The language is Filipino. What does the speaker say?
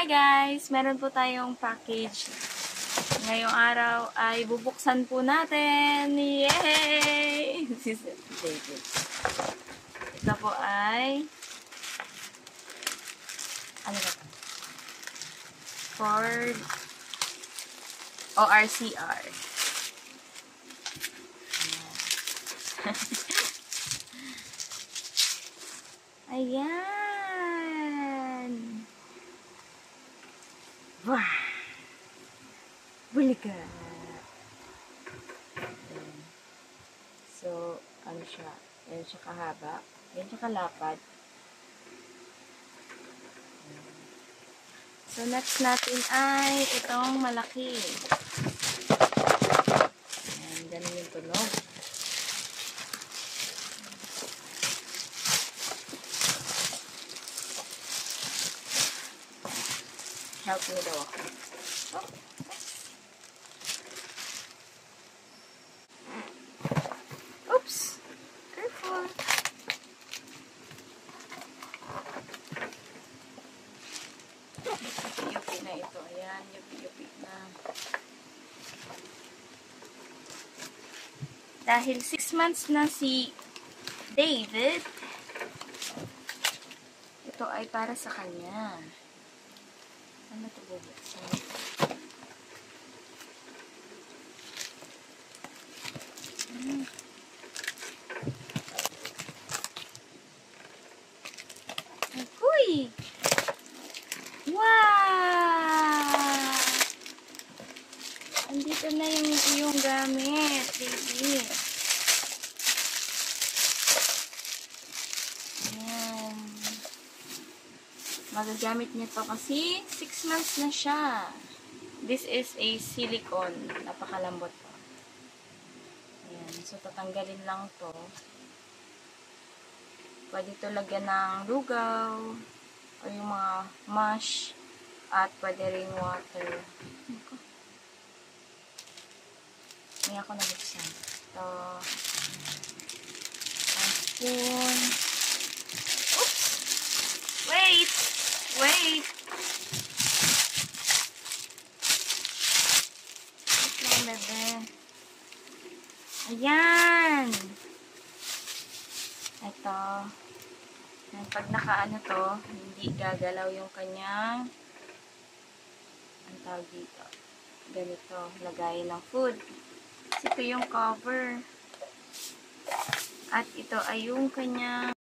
Hi guys! Meron po tayong package. Ngayong araw ay bubuksan po natin. Yay! This is David. Ito po ay ano ba ito? Ford ORCR. Ayan! Wah! Buli ka! Ayan. So, ano siya? Ayan siya kahaba. Ayan siya kalapad. Ayan. So, next natin ay itong malaki. Ayan, ganun yung tunog. Help me daw ako. Oh. Oops! Careful! Yupi na ito. Ayan, yupi na. Dahil 6 months na si David, ito ay para sa kanya. Ano ito bubuksan? Agoy! Wow! Andito na yung gamit, baby. Ayan. Magagamit niya to kasi 6 months na siya. This is a silicone. Napakalambot to. Ayan. So, tatanggalin lang to. Pwede ito lagyan ng lugaw o yung mga mush at pwede ring water. May ako nabuksan. Ito. Ang spoon. Oops! Wait! Wait! Wait lang, bebe. Ayan! Ito. Pag nakaano to, hindi gagalaw yung kanyang ang tawag dito. Ganito. Lagay ng food. Ito yung cover. At ito ay yung kanyang